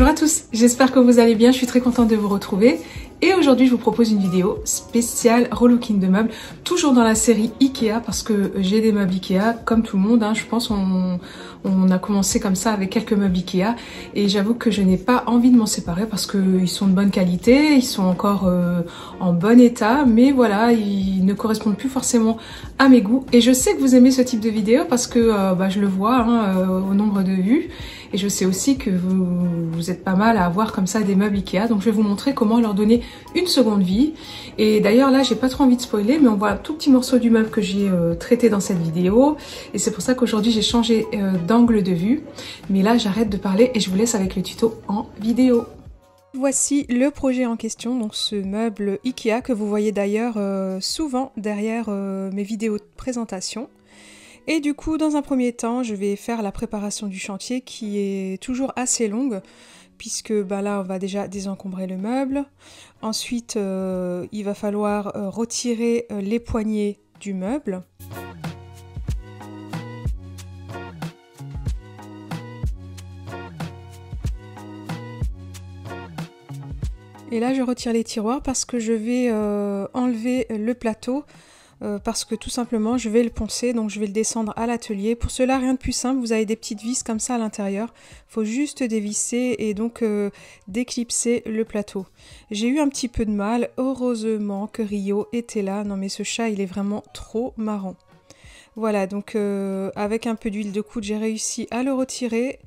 Bonjour à tous, j'espère que vous allez bien, je suis très contente de vous retrouver. Et aujourd'hui, je vous propose une vidéo spéciale relooking de meubles, toujours dans la série Ikea, parce que j'ai des meubles Ikea, comme tout le monde, hein, je pense on a commencé comme ça avec quelques meubles Ikea, et j'avoue que je n'ai pas envie de m'en séparer parce qu'ils sont de bonne qualité, ils sont encore en bon état, mais voilà, ils ne correspondent plus forcément à mes goûts. Et je sais que vous aimez ce type de vidéo parce que je le vois au nombre de vues, et je sais aussi que vous êtes pas mal à avoir comme ça des meubles Ikea, donc je vais vous montrer comment leur donner une seconde vie. Et d'ailleurs là, j'ai pas trop envie de spoiler, mais on voit un tout petit morceau du meuble que j'ai traité dans cette vidéo, et c'est pour ça qu'aujourd'hui j'ai changé d'angle de vue. Mais là, j'arrête de parler et je vous laisse avec le tuto en vidéo. Voici le projet en question, donc ce meuble Ikea que vous voyez d'ailleurs souvent derrière mes vidéos de présentation. Et du coup, dans un premier temps, je vais faire la préparation du chantier qui est toujours assez longue, puisque là, on va déjà désencombrer le meuble. Ensuite, il va falloir retirer les poignées du meuble. Et là, je retire les tiroirs parce que je vais enlever le plateau. Parce que tout simplement je vais le poncer, donc je vais le descendre à l'atelier. Pour cela, rien de plus simple, vous avez des petites vis comme ça à l'intérieur, il faut juste dévisser et donc déclipser le plateau. J'ai eu un petit peu de mal, heureusement que Rio était là. Non mais ce chat il est vraiment trop marrant. Voilà, donc avec un peu d'huile de coude j'ai réussi à le retirer,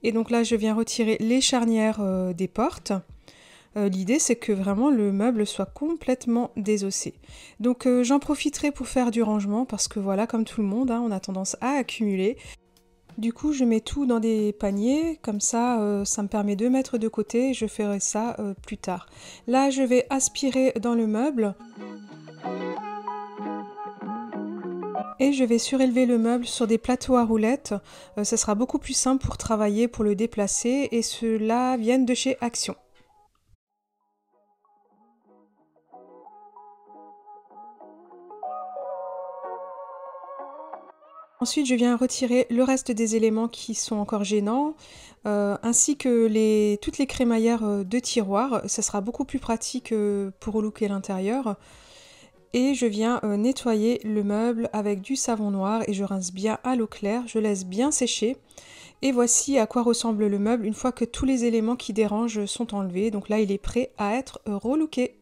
et donc là je viens retirer les charnières des portes. L'idée c'est que vraiment le meuble soit complètement désossé. Donc j'en profiterai pour faire du rangement parce que voilà, comme tout le monde, hein, on a tendance à accumuler. Du coup je mets tout dans des paniers, comme ça ça me permet de mettre de côté, et je ferai ça plus tard. Là je vais aspirer dans le meuble. Et je vais surélever le meuble sur des plateaux à roulettes. Ça sera beaucoup plus simple pour travailler, pour le déplacer, et ceux-là viennent de chez Action. Ensuite, je viens retirer le reste des éléments qui sont encore gênants, ainsi que toutes les crémaillères de tiroirs. Ça sera beaucoup plus pratique pour relooker l'intérieur. Et je viens nettoyer le meuble avec du savon noir et je rince bien à l'eau claire, je laisse bien sécher. Et voici à quoi ressemble le meuble une fois que tous les éléments qui dérangent sont enlevés. Donc là, il est prêt à être relooké.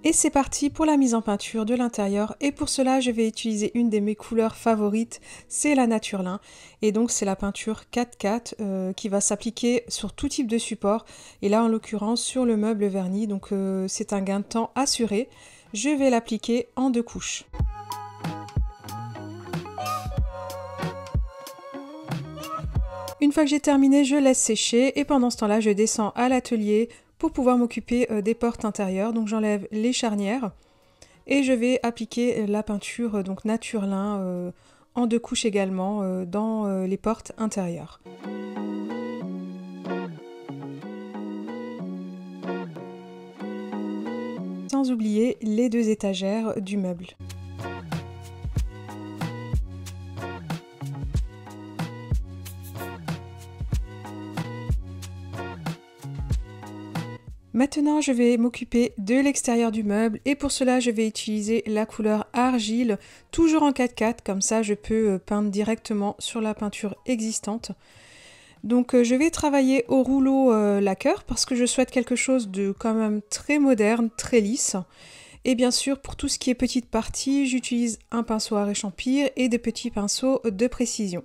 Et c'est parti pour la mise en peinture de l'intérieur, et pour cela je vais utiliser une de mes couleurs favorites, c'est la Naturelin, et donc c'est la peinture 4x4 qui va s'appliquer sur tout type de support, et là en l'occurrence sur le meuble verni, donc c'est un gain de temps assuré. Je vais l'appliquer en 2 couches. Une fois que j'ai terminé, je laisse sécher, et pendant ce temps-là je descends à l'atelier pour pouvoir m'occuper des portes intérieures. Donc j'enlève les charnières et je vais appliquer la peinture donc Naturelin en 2 couches également dans les portes intérieures. Sans oublier les 2 étagères du meuble. Maintenant, je vais m'occuper de l'extérieur du meuble, et pour cela, je vais utiliser la couleur argile, toujours en 4x4, comme ça je peux peindre directement sur la peinture existante. Donc je vais travailler au rouleau lacquer parce que je souhaite quelque chose de quand même très moderne, très lisse. Et bien sûr, pour tout ce qui est petite partie, j'utilise un pinceau à réchampir et des petits pinceaux de précision.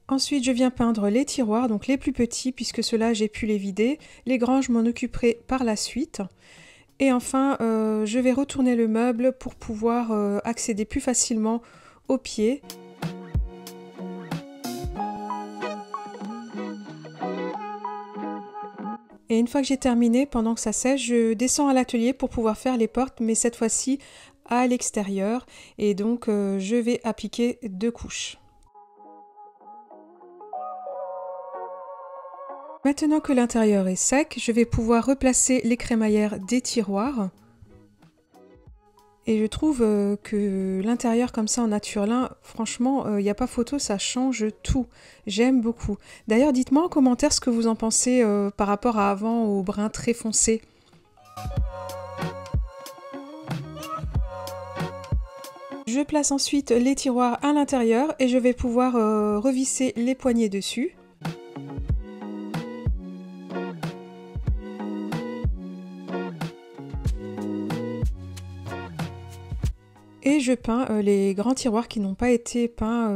Ensuite, je viens peindre les tiroirs, donc les plus petits, puisque ceux-là, j'ai pu les vider. Les grands, je m'en occuperai par la suite. Et enfin, je vais retourner le meuble pour pouvoir accéder plus facilement aux pieds. Et une fois que j'ai terminé, pendant que ça sèche, je descends à l'atelier pour pouvoir faire les portes, mais cette fois-ci à l'extérieur. Et donc, je vais appliquer 2 couches. Maintenant que l'intérieur est sec, je vais pouvoir replacer les crémaillères des tiroirs. Et je trouve que l'intérieur comme ça en naturelin, franchement, il n'y a pas photo, ça change tout. J'aime beaucoup. D'ailleurs, dites-moi en commentaire ce que vous en pensez par rapport à avant au brun très foncé. Je place ensuite les tiroirs à l'intérieur et je vais pouvoir revisser les poignées dessus. Et je peins les grands tiroirs qui n'ont pas été peints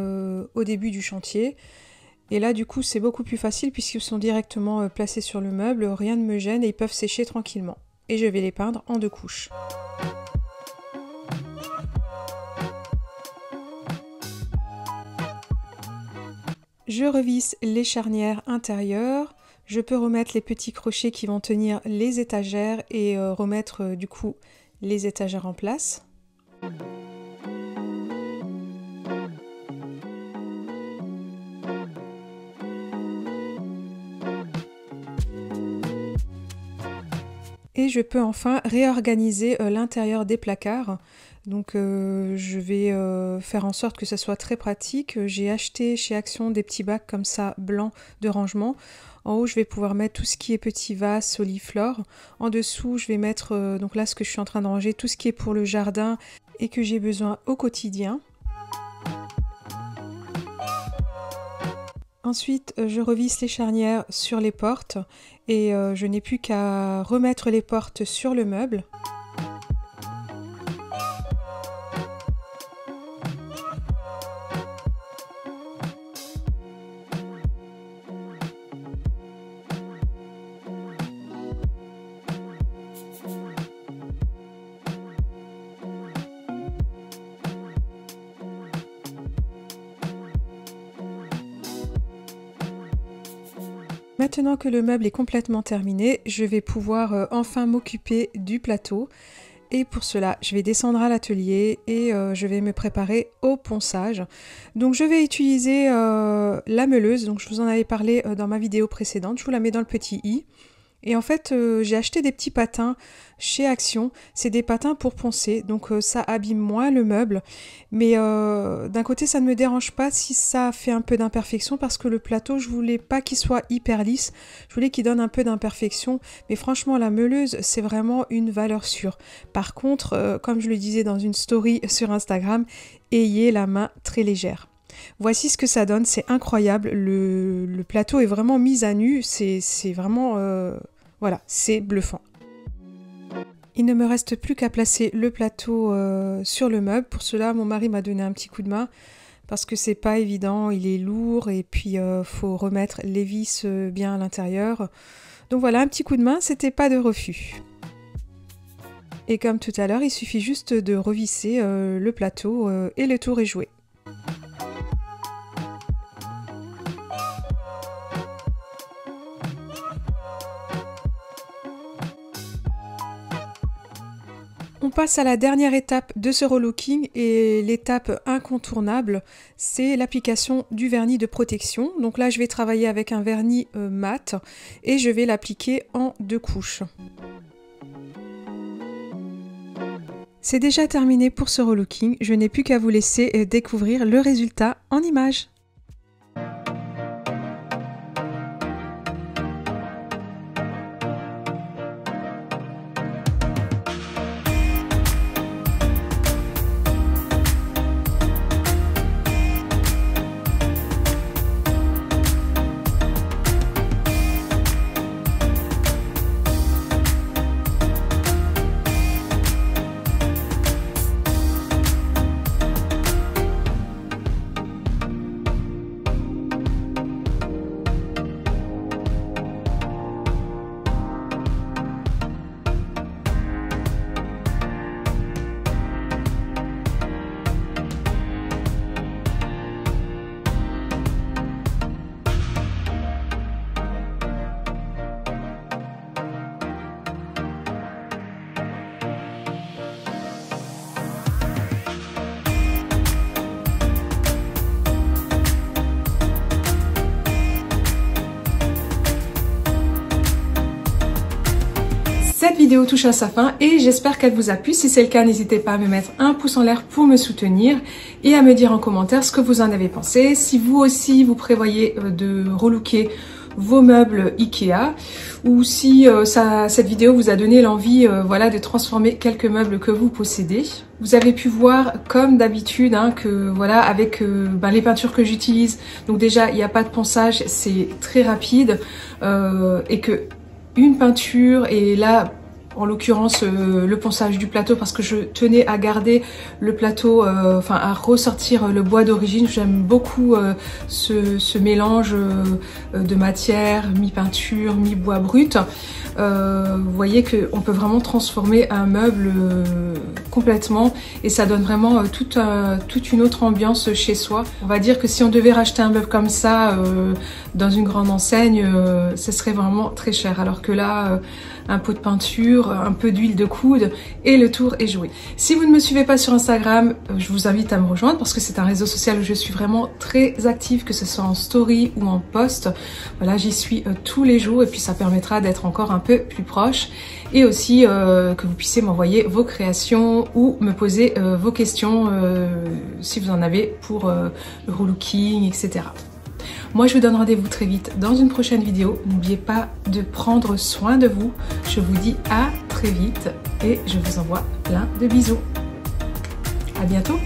au début du chantier. Et là du coup c'est beaucoup plus facile puisqu'ils sont directement placés sur le meuble, rien ne me gêne et ils peuvent sécher tranquillement. Et je vais les peindre en 2 couches. Je revisse les charnières intérieures. Je peux remettre les petits crochets qui vont tenir les étagères et remettre du coup les étagères en place. Et je peux enfin réorganiser l'intérieur des placards. Donc je vais faire en sorte que ça soit très pratique. J'ai acheté chez Action des petits bacs comme ça blancs de rangement. En haut je vais pouvoir mettre tout ce qui est petits vases, soliflores. En dessous je vais mettre donc là ce que je suis en train de ranger, tout ce qui est pour le jardin et que j'ai besoin au quotidien. Ensuite, je revisse les charnières sur les portes et je n'ai plus qu'à remettre les portes sur le meuble. Maintenant que le meuble est complètement terminé, je vais pouvoir enfin m'occuper du plateau. Et pour cela, je vais descendre à l'atelier et je vais me préparer au ponçage. Donc je vais utiliser la meuleuse, donc je vous en avais parlé dans ma vidéo précédente, je vous la mets dans le petit i. Et en fait, j'ai acheté des petits patins chez Action. C'est des patins pour poncer, donc ça abîme moins le meuble. Mais d'un côté, ça ne me dérange pas si ça fait un peu d'imperfection parce que le plateau, je voulais pas qu'il soit hyper lisse. Je voulais qu'il donne un peu d'imperfection. Mais franchement, la meuleuse, c'est vraiment une valeur sûre. Par contre, comme je le disais dans une story sur Instagram, ayez la main très légère. Voici ce que ça donne, c'est incroyable. Le plateau est vraiment mis à nu. C'est vraiment... voilà, c'est bluffant. Il ne me reste plus qu'à placer le plateau sur le meuble. Pour cela, mon mari m'a donné un petit coup de main parce que c'est pas évident, il est lourd et puis faut remettre les vis bien à l'intérieur. Donc voilà, un petit coup de main, c'était pas de refus. Et comme tout à l'heure, il suffit juste de revisser le plateau et le tour est joué. On passe à la dernière étape de ce relooking et l'étape incontournable, c'est l'application du vernis de protection. Donc là, je vais travailler avec un vernis mat et je vais l'appliquer en 2 couches. C'est déjà terminé pour ce relooking, je n'ai plus qu'à vous laisser découvrir le résultat en images. Cette vidéo touche à sa fin et j'espère qu'elle vous a plu. Si c'est le cas, n'hésitez pas à me mettre un pouce en l'air pour me soutenir et à me dire en commentaire ce que vous en avez pensé. Si vous aussi vous prévoyez de relooker vos meubles Ikea, ou si cette vidéo vous a donné l'envie voilà, de transformer quelques meubles que vous possédez. Vous avez pu voir comme d'habitude que voilà, avec les peintures que j'utilise, donc déjà il n'y a pas de ponçage, c'est très rapide, et que une peinture, et là en l'occurrence le ponçage du plateau, parce que je tenais à garder le plateau, à ressortir le bois d'origine. J'aime beaucoup ce mélange de matière, mi-peinture, mi-bois brut. Vous voyez qu'on peut vraiment transformer un meuble complètement et ça donne vraiment toute une autre ambiance chez soi. On va dire que si on devait racheter un meuble comme ça dans une grande enseigne, ce serait vraiment très cher, alors que là un pot de peinture, un peu d'huile de coude et le tour est joué. Si vous ne me suivez pas sur Instagram, je vous invite à me rejoindre parce que c'est un réseau social où je suis vraiment très active, que ce soit en story ou en post. Voilà, j'y suis tous les jours et puis ça permettra d'être encore un peu plus proche, et aussi que vous puissiez m'envoyer vos créations ou me poser vos questions si vous en avez pour le relooking, etc. Moi, je vous donne rendez-vous très vite dans une prochaine vidéo. N'oubliez pas de prendre soin de vous. Je vous dis à très vite et je vous envoie plein de bisous. À bientôt.